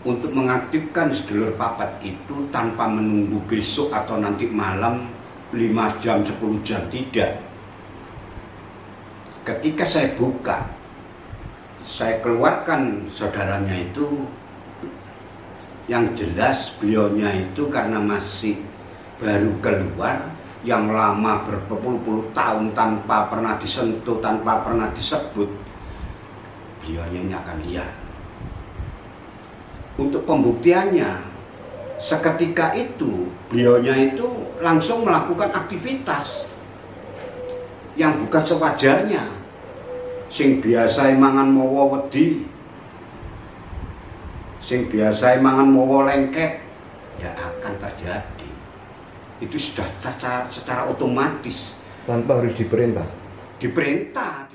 untuk mengaktifkan sedulur papat itu tanpa menunggu besok atau nanti malam 5 jam, 10 jam, tidak. Ketika saya buka, saya keluarkan saudaranya itu, yang jelas beliaunya itu karena masih baru keluar, yang lama berpuluh-puluh tahun tanpa pernah disentuh, tanpa pernah disebut, beliaunya ini akan liar. Untuk pembuktiannya, seketika itu beliaunya itu langsung melakukan aktivitas yang bukan sewajarnya. Sing biasa mangan mawa wedi, sing biasa mangan mawa lengket, ya akan terjadi. Itu sudah secara otomatis, tanpa harus diperintah. Diperintah.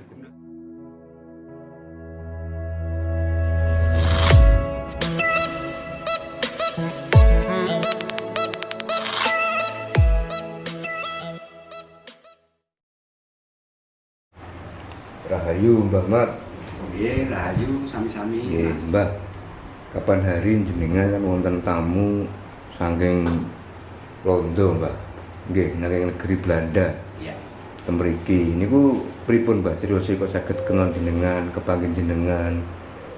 Rahayu Mbah Mat. Nggih, rahayu sami-sami. Nggih, Mbah. Kapan hari jenengan kan wonten tamu saking Londo, Mbah. Nggih, saking negeri Belanda. Iya. Temriki niku pripun, Mbah? Cerita kok saged kenal jenengan, kepanggih jenengan.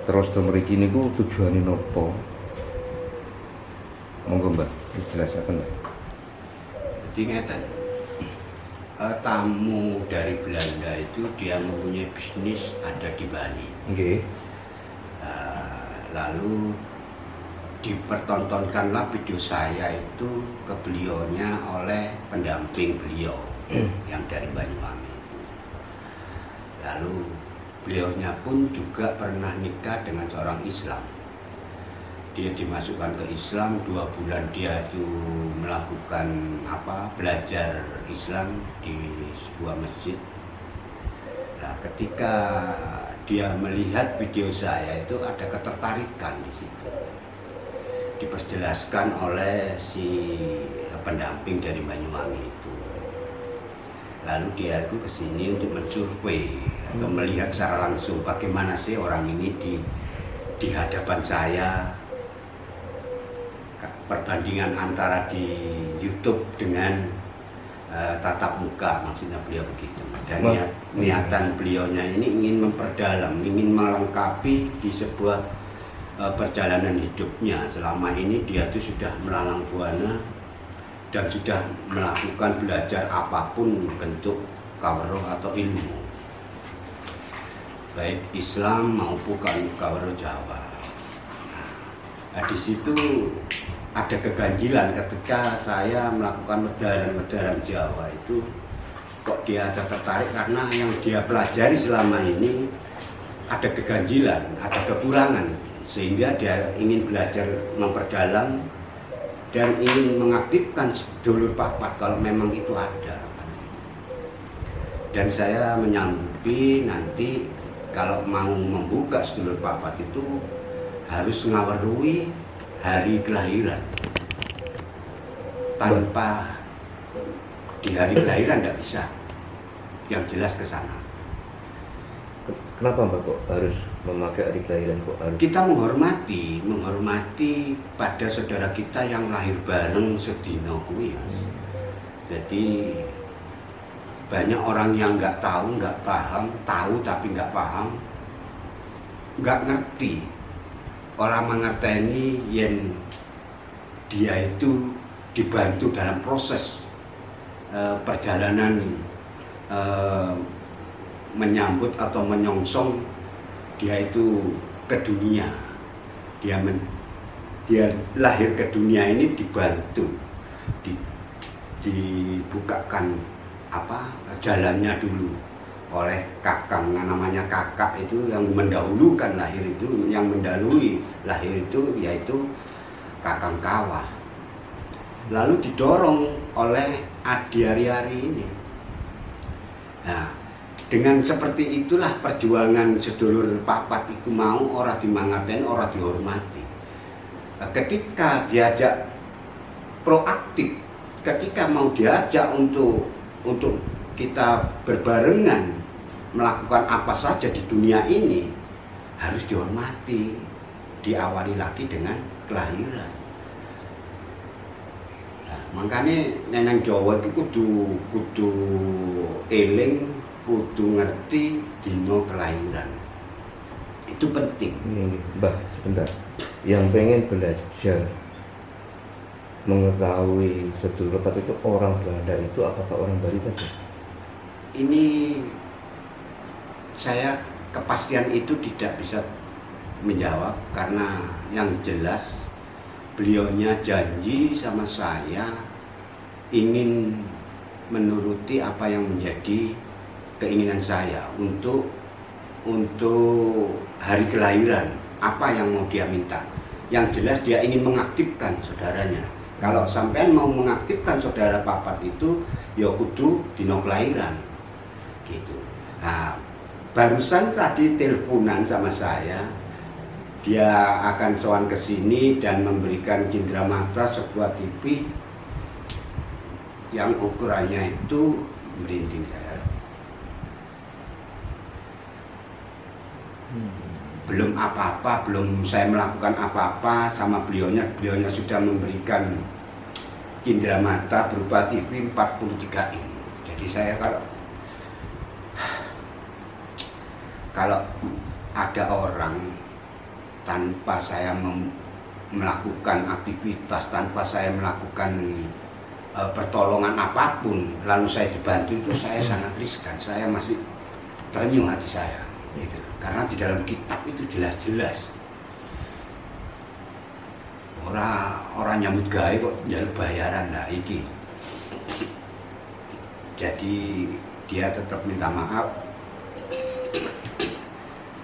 Terus temriki niku tujuane napa? Monggo, Mbah, dijelasaken, Mbah. Jadi ngeten. Tamu dari Belanda itu dia mempunyai bisnis ada di Bali. Nggih. Lalu dipertontonkanlah video saya itu ke beliaunya oleh pendamping beliau yang dari Banyuwangi itu. Lalu beliaunya pun juga pernah nikah dengan seorang Islam. Dia dimasukkan ke Islam 2 bulan, dia itu melakukan belajar Islam di sebuah masjid. Nah, ketika dia melihat video saya itu ada ketertarikan di situ. Diperjelaskan oleh si pendamping dari Banyuwangi itu. Lalu dia itu kesini untuk mensurvei atau melihat secara langsung bagaimana sih orang ini di hadapan saya. Perbandingan antara di YouTube dengan tatap muka, maksudnya beliau begitu. Dan niatan beliaunya ini ingin memperdalam, ingin melengkapi di sebuah perjalanan hidupnya. Selama ini dia itu sudah melalang buana dan sudah melakukan belajar apapun bentuk kawruh atau ilmu, baik Islam maupun kawruh Jawa. Nah, di situ ada keganjilan ketika saya melakukan medaran Jawa itu, kok dia ada tertarik karena yang dia pelajari selama ini ada keganjilan, ada kekurangan, sehingga dia ingin belajar memperdalam dan ingin mengaktifkan sedulur papat kalau memang itu ada. Dan saya menyanggupi nanti kalau mau membuka sedulur papat itu harus ngawerui hari kelahiran. Tanpa di hari kelahiran tidak bisa. Yang jelas ke sana. Kenapa, Mbak, kok harus memakai hari kelahiran, kok harus? Kita menghormati pada saudara kita yang lahir bareng sedino kuwi, Mas. Jadi banyak orang yang nggak tahu, nggak paham, tahu tapi nggak paham, nggak ngerti. Orang mengerteni yang dia itu dibantu dalam proses perjalanan menyambut atau menyongsong dia itu ke dunia. Dia lahir ke dunia ini dibantu, dibukakan jalannya dulu oleh kakang. Namanya kakak itu yang mendahulukan lahir itu, yang mendahului lahir itu yaitu kakang kawah. Lalu didorong oleh Adi Ari-Ari ini. Nah, dengan seperti itulah perjuangan sedulur papat itu mau ora dimangaten, ora dihormati. Ketika diajak proaktif, ketika mau diajak untuk kita berbarengan melakukan apa saja di dunia ini, harus dihormati. diawali lagi dengan kelahiran. Nah, makanya neneng Jawa itu kudu eling, kudu ngerti dino kelahiran. Itu penting. Ini Mbah, sebentar. Yang pengen belajar mengetahui sedulur papat itu orang Belanda itu apakah orang Bali saja? Ini saya kepastian itu tidak bisa menjawab karena yang jelas beliaunya janji sama saya ingin menuruti apa yang menjadi keinginan saya untuk hari kelahiran, apa yang mau dia minta. Yang jelas dia ingin mengaktifkan saudaranya. Kalau sampean mau mengaktifkan saudara papat itu ya kudu dino kelahiran gitu. Nah, barusan tadi teleponan sama saya, dia akan sowan ke sini dan memberikan cindera mata sebuah TV yang ukurannya itu merinding saya. Belum apa-apa, belum saya melakukan apa-apa sama beliaunya sudah memberikan cindera mata berupa TV 43 inch. Jadi saya kalau ada orang tanpa saya melakukan aktivitas, tanpa saya melakukan pertolongan apapun, lalu saya dibantu, itu saya sangat riskan. Saya masih terenyuh hati saya, gitu. Karena di dalam kitab itu jelas-jelas orang nyambut gawe kok njaluk bayaran lah iki. Jadi dia tetap minta maaf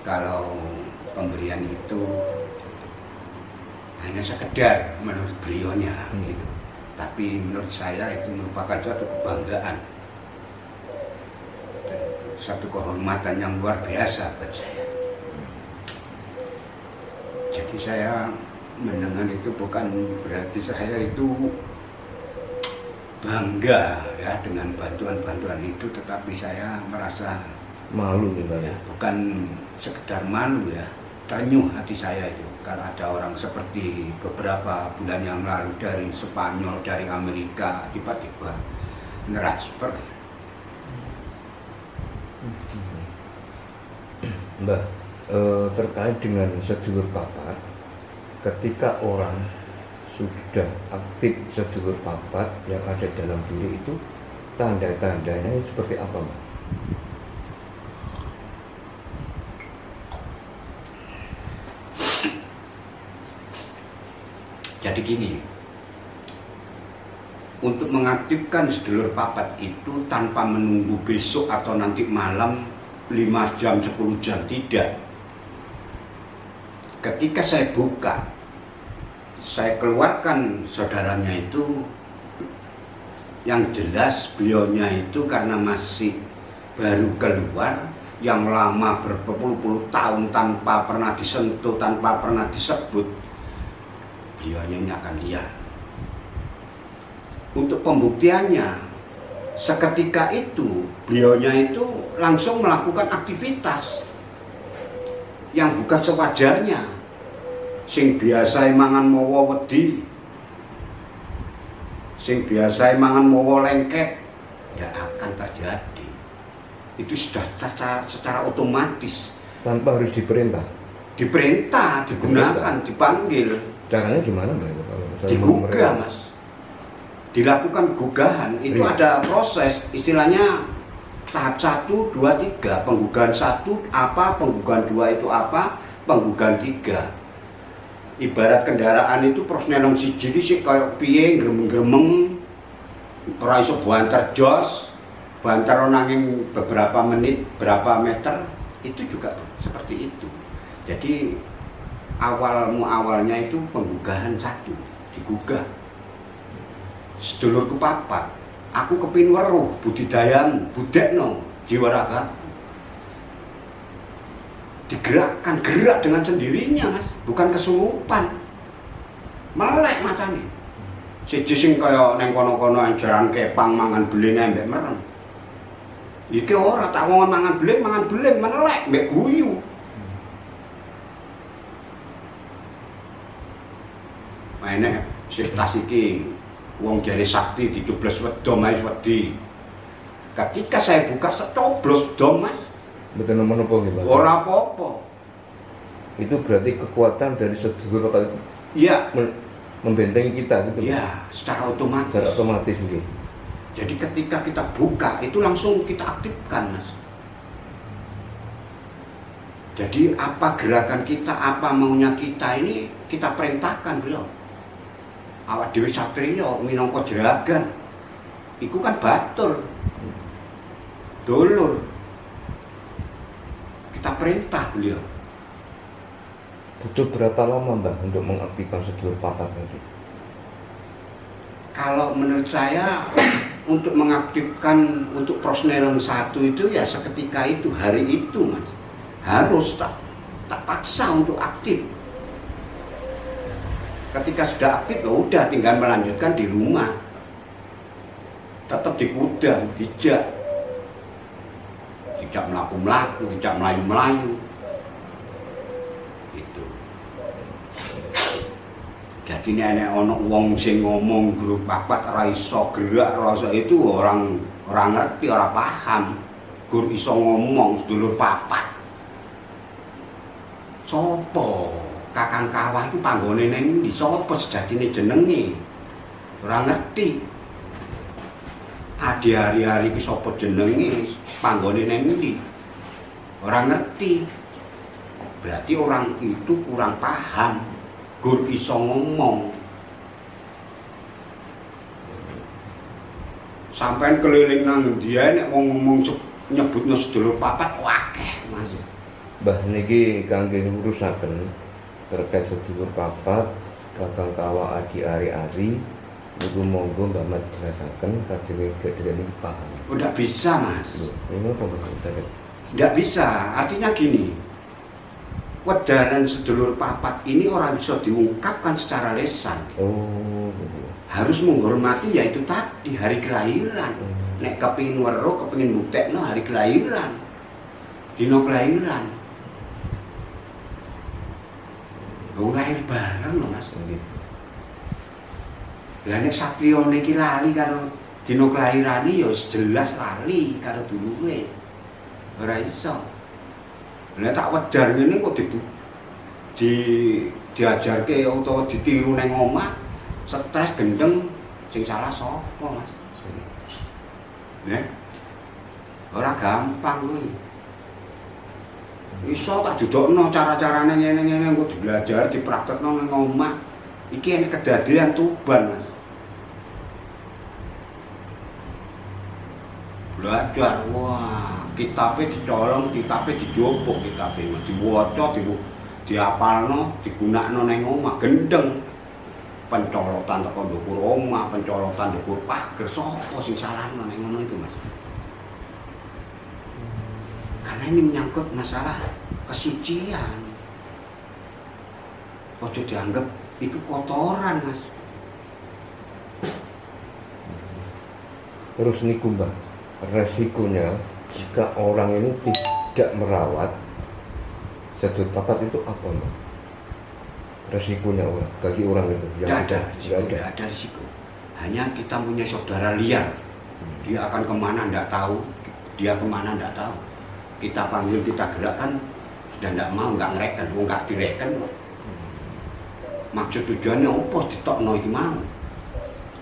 kalau pemberian itu hanya sekedar menurut beliaunya gitu. Tapi menurut saya itu merupakan suatu kebanggaan, satu kehormatan yang luar biasa buat saya. Jadi saya mendengar itu bukan berarti saya itu bangga ya dengan bantuan-bantuan itu, tetapi saya merasa Malu ya, bukan sekedar malu ya, terenyuh hati saya itu kalau ada orang seperti beberapa bulan yang lalu dari Spanyol, dari Amerika tiba-tiba ngerasper. Mbah, terkait dengan sedulur papat, ketika orang sudah aktif sedulur papat yang ada dalam diri itu, tanda-tandanya seperti apa, Mbah? Jadi gini, untuk mengaktifkan sedulur papat itu tanpa menunggu besok atau nanti malam 5 jam, 10 jam, tidak. Ketika saya buka, saya keluarkan saudaranya itu, yang jelas beliaunya itu karena masih baru keluar, yang lama berpuluh-puluh tahun tanpa pernah disentuh, tanpa pernah disebut, beliaunya ini akan liar. Untuk pembuktiannya, seketika itu beliaunya itu langsung melakukan aktivitas yang bukan sewajarnya. Sing biasa mangan mawa wedi, sing biasa mangan mawa lengket, tidak akan terjadi. Itu sudah secara otomatis, Tanpa harus diperintah. diperintah, digunakan, dipanggil. Caranya gimana, Mbak? Kalau misalnya Digugah, Mas. Dilakukan gugahan, itu Iya. ada proses, istilahnya tahap 1, 2, 3. Penggugahan 1 apa, penggugahan 2 itu apa, penggugahan 3. Ibarat kendaraan itu proses nelong siji sih kayak piye gremeng-gremeng, ora iso banter jos, banter nanging beberapa menit, berapa meter, itu juga seperti itu. Jadi awalnya itu penggugahan 1, digugah. Sedulurku papat, aku kepin weruh budidayamu, budekno jiwa raga. Digerakkan, gerak dengan sendirinya, Mas, bukan kesurupan. Melek matane. Siji sing kaya neng kono-kono ajaran kepang mangan beling mbek merem. Iki ora tak wong mangan beling melek mbek guyu. Mainnya tas iki wong jari sakti dicoblos wedom ae wedi. Ketika saya buka setoblos dom Mas. Betul menapa nggih Pak? Ora apa-apa. Itu berarti kekuatan dari sedulur Bapak itu Iya. Membentengi kita gitu. Iya, secara otomatis. Secara otomatis nggih. Jadi ketika kita buka itu langsung kita aktifkan Mas. Jadi apa gerakan kita, apa maunya kita ini kita perintahkan beliau. Awak dhewe satriya minangka jeragan. Iku kan batur. Dulur. Kita perintah beliau. Butuh berapa lama Mbak untuk mengaktifkan sedulur papat itu? Kalau menurut saya untuk mengaktifkan untuk prosnelon 1 itu ya seketika itu, hari itu Mas. Harus tak paksa untuk aktif. Ketika sudah aktif ya udah tinggal melanjutkan di rumah. Tetap di gudang, tidak melaku-melaku, tidak melayu-melayu. Itu. Jadi nek ana wong sing ngomong grup papat ora iso gerak rasa itu orang ngerti, ora paham. Gur iso ngomong sedulur papat. Sopo? Kakang Kawah itu panggone ning ndi? Sopo sejatine jenenge? Ora ngerti. Adi hari-hari ki sapa jenenge? Panggone ning ndi? Ora ngerti. Berarti orang itu kurang paham. Gur iso ngomong. Sampeyan keliling nang ndi ae nek wong ngomong nyebutno sedulur papat wakeh Mas. Mbah niki kangge ngurusaken terkait sedulur papat Kakang Kawah Adi Ari-ari niku monggo Mbah Mat jelasaken kajenge gedhen iki paham. Udah bisa Mas. Ini apa Mas? Tidak bisa, artinya gini. Wedaran sedulur papat ini orang bisa diungkapkan secara lesan. Oh, harus menghormati yaitu tadi hari kelahiran. Nek kepingin weruh, kepingin buktekno hari kelahiran. Dino kelahiran. Wong lahir bareng lho Mas. Lah nek satriya niki lali karo dino kelahirane ya jelas lali karo dulure. Ora iso. Nek tak wedar ngene kok diajarke utawa ditiru ning omah, stres gendeng sing salah sapa Mas? Nek ora gampang kuwi. Iso tak dudukno cara-carane ngene-ngene engko dibelajar, dipraktekno ning omah. Iki enek kedadian Tuban, Mas. Belajar, wah, kitabe dicolong, kitabe dijopok, kitabe diwaca, diapalno, digunakno ning omah gendeng. Pencolotan teko ndukur omah, pencolotan ndukur pager, sapa sing salahno ning ngono iku, Mas? Karena ini menyangkut masalah kesucian. Ojo dianggap itu kotoran, Mas. Terus niku Mbak, resikonya jika orang ini tidak merawat sedulur papat itu apa Mbak? Resikonya bagi orang itu yang tidak ada risiko. Hanya kita punya saudara liar. Dia akan kemana tidak tahu. Dia kemana tidak tahu. Kita panggil, kita gerakkan, sudah tidak mau, nggak ngereken, nggak direken. Maksud tujuannya apa? Ditokno iki mau.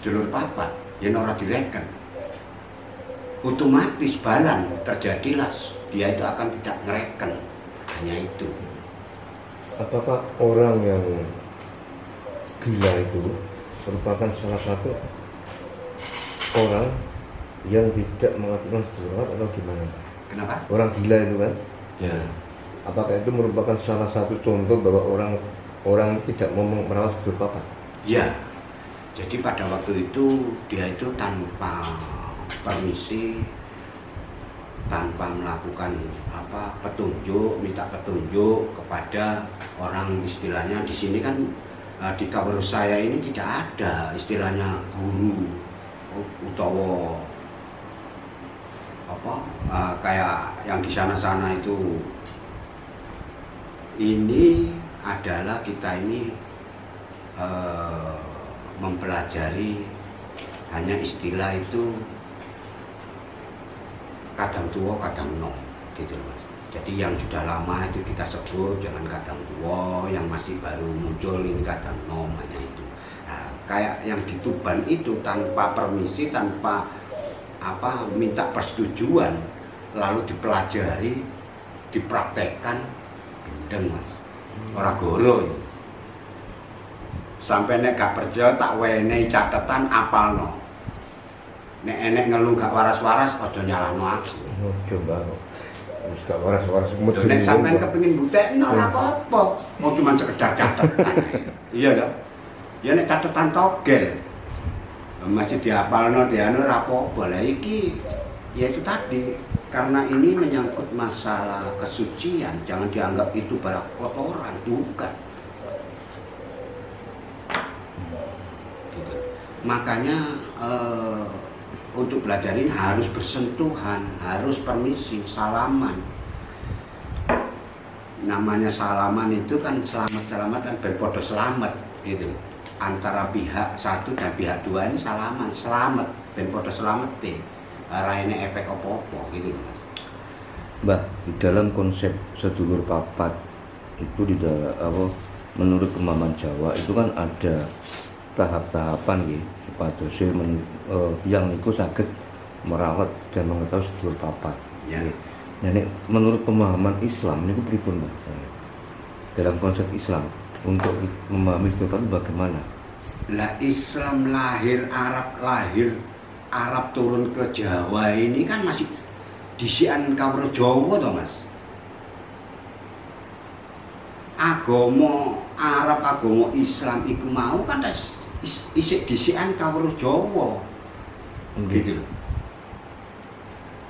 Sedulur papat, yen ora direken. Otomatis balan terjadilah, dia itu akan tidak ngereken. Hanya itu. Apakah orang yang gila itu merupakan salah satu orang yang tidak mengaktifkan sedulur atau gimana? Kenapa? Orang gila itu kan? Ya. Apakah itu merupakan salah satu contoh bahwa orang tidak mau merawat sedulur papat? Ya. Jadi pada waktu itu dia itu tanpa permisi, tanpa melakukan petunjuk, minta petunjuk kepada orang, istilahnya di sini kan di kabar saya ini tidak ada istilahnya guru utawa kayak yang di sana-sana itu. Ini adalah kita ini mempelajari hanya istilah itu kadang tua kadang nom gitu Mas. Jadi yang sudah lama itu kita sebut dengan kadang tua, yang masih baru muncul ini kadang nom, hanya itu. Nah, kayak yang di Tuban itu tanpa permisi, tanpa minta persetujuan, lalu dipelajari, dipraktekkan, gendeng Mas. Ora goro. Sampai nek gak percaya tak wenehi catatan apalno. Nek enek ngeluh gak waras-waras aja nyalahno aku. Coba. Wis gak waras-waras Lho nek sampean kepengin butekno ora apa-apa. Mau cuma sekedar catatan. Iya toh? Ya nek catatan togel. Masih diapalno dianu ora apa-apa. Lah iki ya itu tadi, karena ini menyangkut masalah kesucian, jangan dianggap itu barang kotoran, bukan. Gitu. Makanya untuk belajar ini harus bersentuhan, harus permisi, salaman. Namanya salaman itu kan selamat kan berpodo selamat gitu. Antara pihak satu dan pihak dua ini salaman, selamat, berpodo selamat deh. Raine efek apa-apa gitu Mas. Mbak, di dalam konsep sedulur papat itu di dalam menurut pemahaman Jawa itu kan ada tahap-tahapan gitu supados yang itu saged merawat dan mengetahui sedulur papat. Ya. Nah, menurut pemahaman Islam niku pripun Mbak? Dalam konsep Islam untuk memahami sedulur papat bagaimana? Lah Islam lahir Arab turun ke Jawa ini kan masih disian kawruh Jawa toh Mas. Agama Arab, agama Islam iku mau kan isik disian kawruh Jawa. Gitu loh.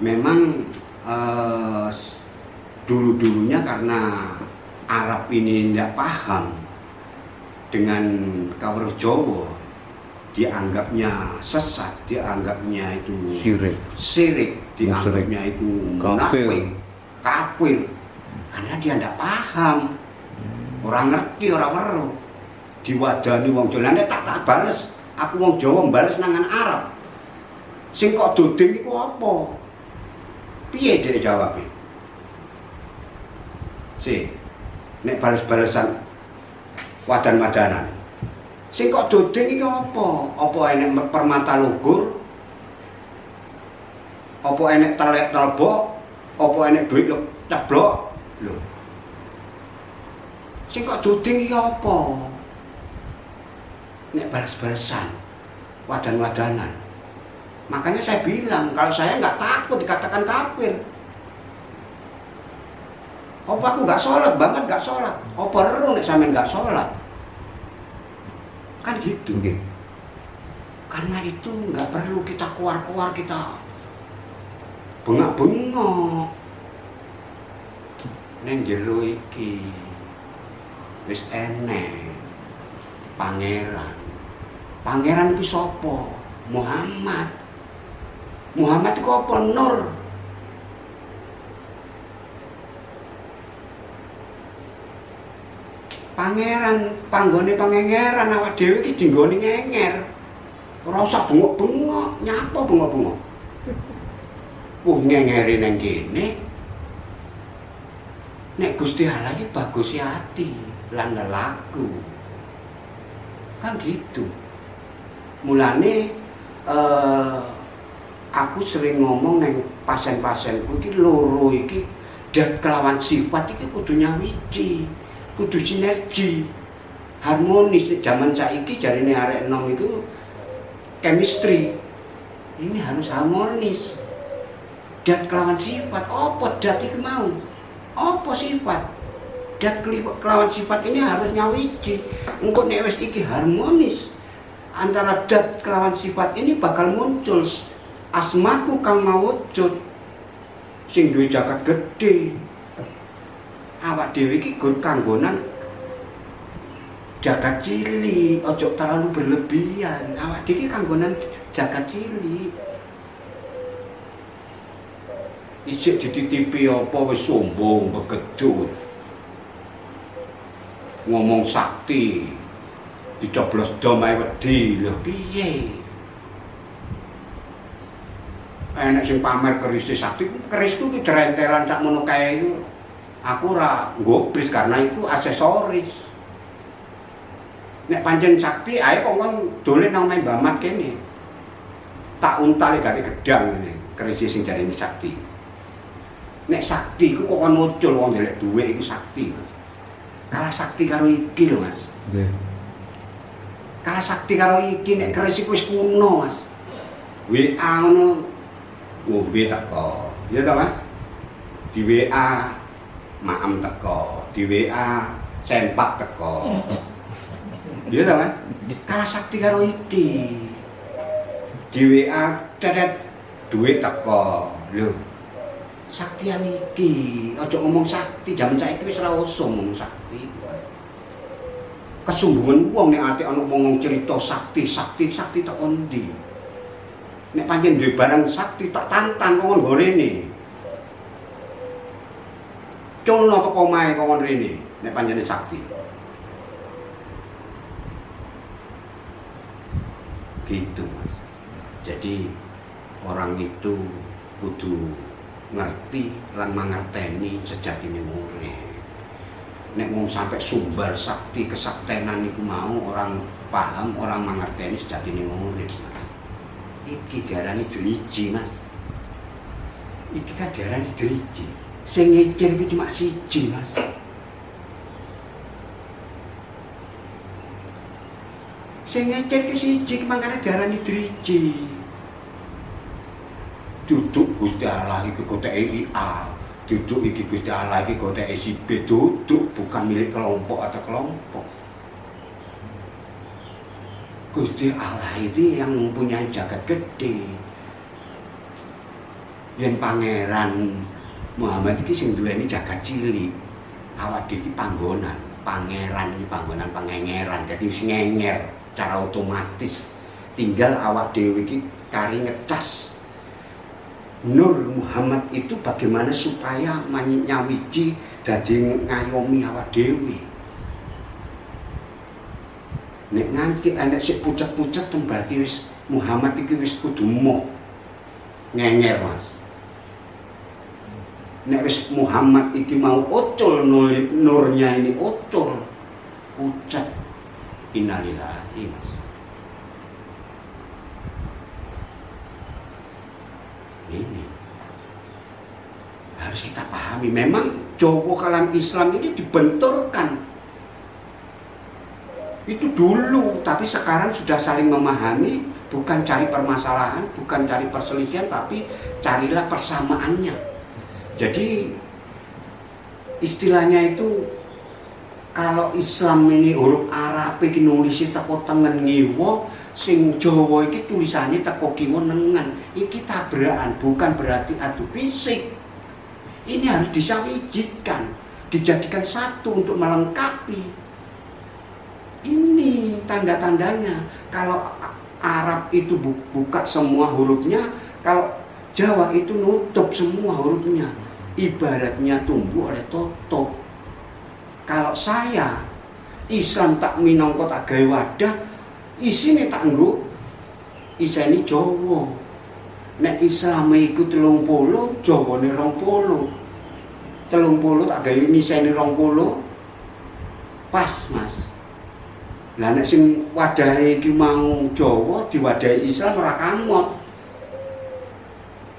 Memang dulu-dulunya karena Arab ini tidak paham dengan kawruh Jawa, dianggapnya sesat, dianggapnya itu syirik, dianggapnya itu munafik, kafir, karena dia tidak paham, orang ngerti, orang weruh, diwadani wong Jawa, tak bales, aku wong Jawa bales nangan Arab, sing kok dodeng iku apa? Piye dia jawabnya? Nek bales-balesan wadan-wadanan. Sing kok dodeng iki apa? Apa enek permata lugur? Apa enek telek telbok? Apa enek duit ceblok? Lho. Sing kok dodeng iki apa? Nek balas-balasan, wadan-wadanan. Makanya saya bilang, kalau saya nggak takut dikatakan kafir. Apa aku nggak sholat, banget nggak sholat? Apa reru nek sampean nggak sholat? Kan gitu. Okay. Karena itu nggak perlu kita keluar-keluar, kita bengak-bengok. Neng jero iki wis enek pangeran. Pangeran iki sapa? Muhammad. Muhammad iku apa? Nur. Pangeran, panggone pangeran awak dhewe iki dinggone ngenger. Ora usah bengok-bengok, nyapa bengok-bengok. Ngengeri nang kene. Nek Gusti Allah iki bagus hati lan lelaku. Kan gitu. Mulane aku sering ngomong nang pasien-pasienku iki loro iki dat kelawan sifat iki kudu nyawiji. Kudu sinergi, harmonis. Zaman saiki jarine arek enom itu chemistry. Ini harus harmonis. Dat kelawan sifat, apa dat iki mau? Apa sifat? Dat kelawan sifat ini harus nyawiji. Engko nek wis iki harmonis antara dat kelawan sifat ini bakal muncul asmaku kang mawujud sing duwe jagat gede. Awak dhewe iki gur kanggonan jagat cilik, ojo terlalu berlebihan. Awak dhewe iki kanggonan jagat cilik. Isik dititipi apa wis sombong, begedut. Ngomong sakti. dicoblos dom ae wedi. Lho piye? Enek sing pamer keris sakti, kerisku ki jerentelan sak mono kae iku. Aku ora nggobris karena itu aksesoris. Nek pancen sakti ae kongkon dolen nang omahe Mbah Mat kene. Tak untale gati gedang ngene, keris sing jarine sakti. Nek sakti iku kok muncul wong ndelek dhuwit iku sakti. Kalah sakti karo iki lho, Mas. Nggih. Kalah sakti karo iki nek keris iku wis kuno, Mas. WA ngono ngombe teko. Ya ta, Mas? Di WA maem teko, di WA sempak teko. Iya ta, Mas? Kalah sakti karo iki. Di WA tetet duit teko. Lho. Saktian iki, aja ngomong sakti, jaman saiki wis ora usah ngomong sakti. Kesumbungan wong nek ati ana wong cerita sakti teko ndi? Nek pancen duwe barang sakti tak tantang kok nggo rene. Culno teko omahe kok rene nek pancen sakti. Gitu, Mas. Jadi orang itu kudu ngerti lan mangerteni sejatine urip. Nek wong sampai sumber sakti kesaktenan iku mau orang paham, orang mangerteni sejatine urip. Iki diarani driji, Mas. Iki kan diarani driji. Sing ngecir iki cuma siji, Mas. Sing ngecir ki siji mangkane diarani driji. Duduk Gusti Allah iki koteke A, duduk iki Gusti Allah iki koteke si B, duduk bukan milik kelompok atau kelompok. Gusti Allah itu yang mempunyai jagat gede. Yen Pangeran Muhammad iki sing duweni jagat cilik. Awak dhewe iki panggonan, pangeran iki panggonan pangengeran. Dadi wis ngenger cara otomatis. Tinggal awak dhewe iki kari ngecas. Nur Muhammad itu bagaimana supaya nyawiji dadi ngayomi awak dhewe. Nek nganti enek sik pucet-pucet berarti wis Muhammad iki wis kudu moh ngenger, Mas. Nek wis Muhammad iki mau ucul nurnya ini ucul pucet, innalillahi, Mas. Ini harus kita pahami. Memang Jawa kalam Islam ini dibenturkan itu dulu, tapi sekarang sudah saling memahami, bukan cari permasalahan, bukan cari perselisihan, tapi carilah persamaannya. Jadi istilahnya itu kalau Islam ini huruf Arab iki nulis teko tengen ngiwa, sing Jawa iki tulisannya teko kiwa nengen. Iki tabrakan, bukan berarti adu fisik. Ini harus disawijikan, dijadikan satu untuk melengkapi. Ini tanda-tandanya. Kalau Arab itu buka semua hurufnya, kalau Jawa itu nutup semua hurufnya. Ibaratnya tumbuh oleh tutup. Kalau saya Islam tak minangka tak gawe wadah, isine tak nggo isine Jawa. Nek Islam iku 30, Jawane 20. 30 tak gawe isine 20. Pas, Mas. Lah nek sing wadahe iki mau Jawa diwadahi Islam ora kamot.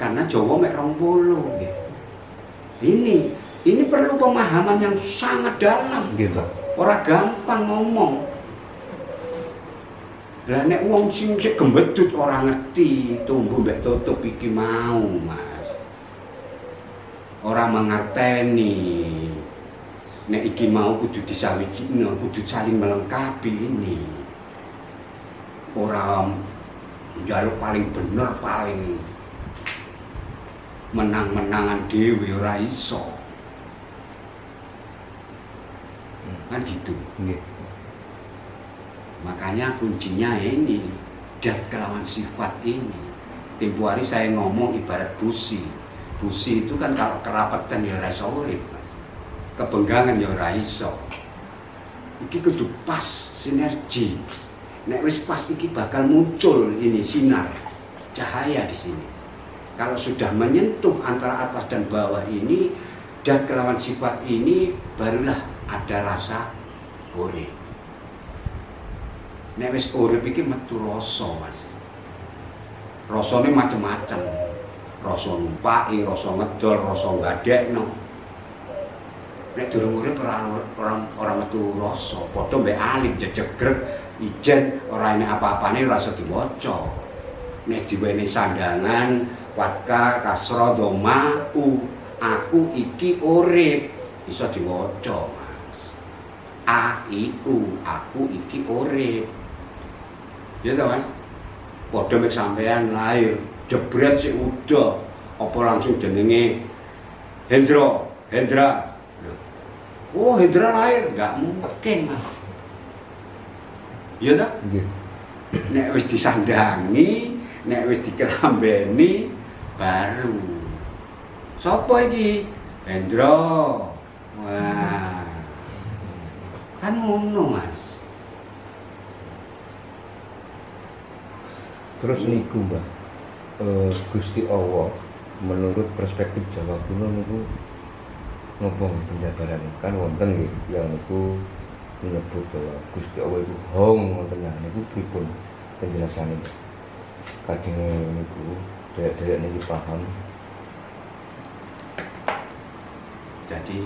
Karena Jawa mek 20 nggih. Ini perlu pemahaman yang sangat dalam. Gitu. Ora gampang ngomong. Lah nek wong sing gembedut ora ngerti tumbuh mbek tutup iki mau, Mas. Ora mangerteni. Nek iki mau kudu disawijino, kudu saling melengkapi ini. Ora njaluk paling bener, paling menang-menangan dhewe ora iso. Kan gitu. Nggih. Makanya kuncinya ini, dat kelawan sifat ini. Tempo hari saya ngomong ibarat busi. Busi itu kan kalau kerapatan ya ora iso urip, Mas. Kebenggangan ya ora iso. iki kudu pas sinergi. Nek wis pas iki bakal muncul ini sinar cahaya di sini. Kalau sudah menyentuh antara atas dan bawah ini dan kelawan sifat ini, barulah ada rasa urip. Nek wis urip iki metu rasa, Mas. Rasane macam-macam. Rasa numpaki, rasa ngedol, rasa gadekno. Nek durung urip ora metu rasa. Padha mbek alim jejegrek ijen ora enek apa-apane ora iso diwaca. Nek diwene sandangan watka kasra doma aku iki urip iso diwaca, Mas. A I U aku iki urip. Ya ta, Mas? Padha mek sampean lahir jebret sik uda apa langsung jenenge Hendra. Oh, Hendra lahir enggak mungkin, Mas. Iya ta? Nggih. Nek wis disandangi, nek wis dikelambeni baru. Sopo iki? Hendra. Wah. Kan ngono, Mas. Terus niku Mbah, Gusti Allah menurut perspektif Jawa kuno niku ngopo penjabaran kan wonten nggih yang niku menyebut bahwa Gusti Allah itu hong wonten niku pripun penjelasannya Mbah? Kadang niku derek-derek niki paham. Jadi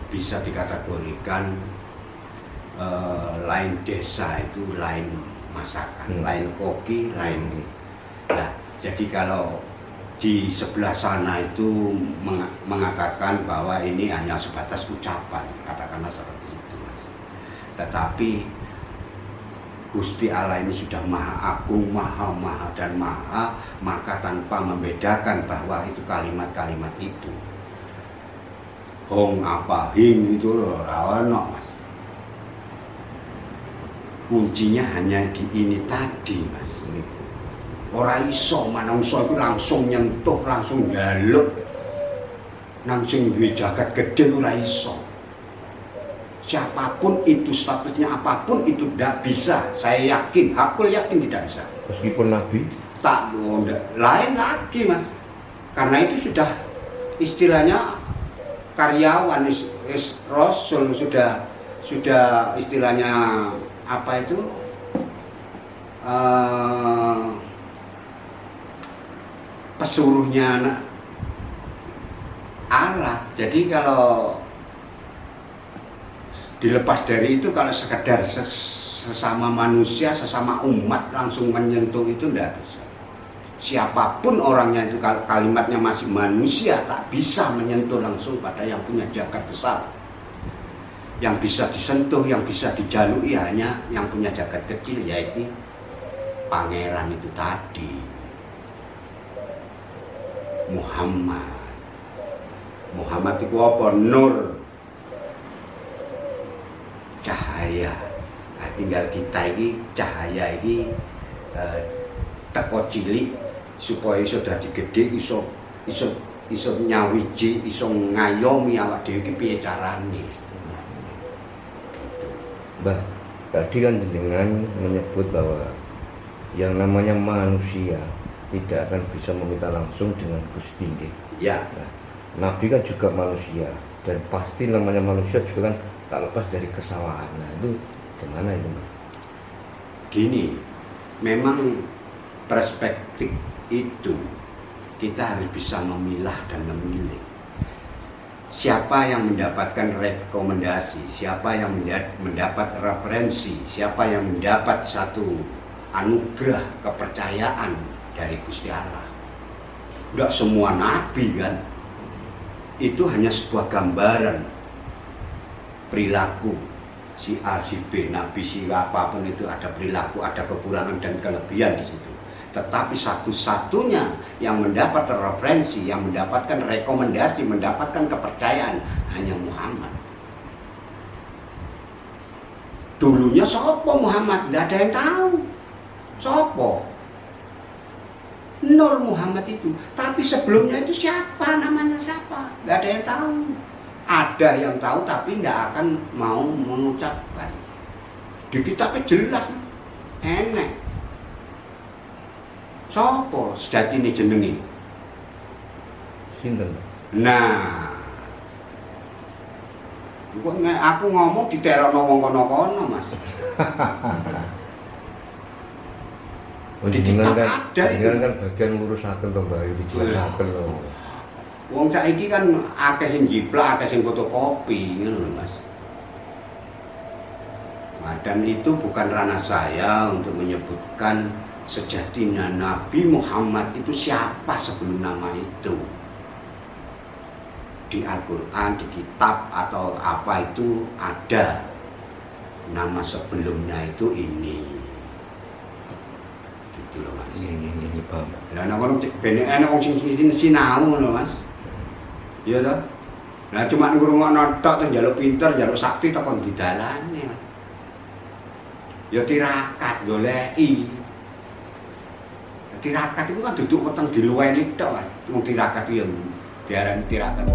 bisa dikategorikan lain desa itu lain masakan, lain koki, lain. Nah, jadi kalau di sebelah sana itu mengatakan bahwa ini hanya sebatas ucapan, katakanlah seperti itu, Mas. Tetapi Gusti Allah ini sudah maha agung, maha dan maha, maka tanpa membedakan bahwa itu kalimat-kalimat itu hong apa hing itu ora ono, Mas. Kuncinya hanya di ini tadi, Mas. Ora iso manungsa iku langsung nyentuh, langsung njaluk nang sing duwe jagat gedhe ora iso. Siapapun itu, statusnya apapun itu tidak bisa. Saya yakin, hakul yakin tidak bisa. Meskipun Nabi Tak lain lagi, Mas. Karena itu sudah istilahnya karyawan, rasul, sudah istilahnya apa itu pesuruhnya Allah. Jadi kalau dilepas dari itu, kalau sekedar sesama manusia, sesama umat langsung menyentuh itu tidak bisa. Siapapun orangnya itu, kalau kalimatnya masih manusia, tak bisa menyentuh langsung pada yang punya jagat besar. Yang bisa disentuh, yang bisa dijalui hanya yang punya jagat kecil, yaitu pangeran itu tadi, Muhammad. Muhammad itu apa? Nur, cahaya. Nah, tinggal kita ini cahaya ini teko cilik supaya iso dadi gedhe, iso nyawiji, iso ngayomi awak dhewe iki piye carane. Mbah, tadi kan dengan menyebut bahwa yang namanya manusia tidak akan bisa meminta langsung dengan Gusti. Ya. Nah, Nabi kan juga manusia dan pasti namanya manusia juga kan tak lepas dari kesalahan. Nah, itu gimana itu, Mbah? Gini, memang perspektif itu kita harus bisa memilah dan memilih. Siapa yang mendapatkan rekomendasi, siapa yang mendapat referensi, siapa yang mendapat satu anugerah kepercayaan dari Gusti Allah. Enggak semua nabi kan. Itu hanya sebuah gambaran perilaku si A, si B, nabi si apapun itu ada perilaku, ada kekurangan dan kelebihan di situ. Tetapi satu-satunya yang mendapat referensi, yang mendapatkan rekomendasi, mendapatkan kepercayaan hanya Muhammad. Dulunya sopo Muhammad? Tidak ada yang tahu. Sopo? Nur Muhammad itu. Tapi sebelumnya itu siapa? Namanya siapa? Tidak ada yang tahu. Ada yang tahu tapi tidak akan mau mengucapkan. Di kitabnya jelas, enek. Sopo sejatine jenenge? Sinten? Nah, aku ngomong diterokno wong kono-kono, Mas. Oh, Di jenengan kitab kan, ada itu. jenengan kan bagian ngurusaken to Mbak, dijelasaken lho. Wong saiki kan akeh sing jiplak, akeh sing fotokopi, ngono lho, Mas. Nah, dan itu bukan ranah saya untuk menyebutkan sejatinya Nabi Muhammad itu siapa sebelum nama itu. Di Al-Quran, di kitab atau apa itu ada nama sebelumnya itu ini. Gitu loh, Mas. Ini paham. Lah nek ono ben enek wong sing sinau ngono, Mas. Iya toh? Lah cuma ngrungokno tok terus njaluk pinter, njaluk sakti tok kon didalane, Mas. Ya tirakat goleki. Tirakat itu kan duduk weteng diluweni tok, Mas. Wong tirakat itu ya diarani tirakat.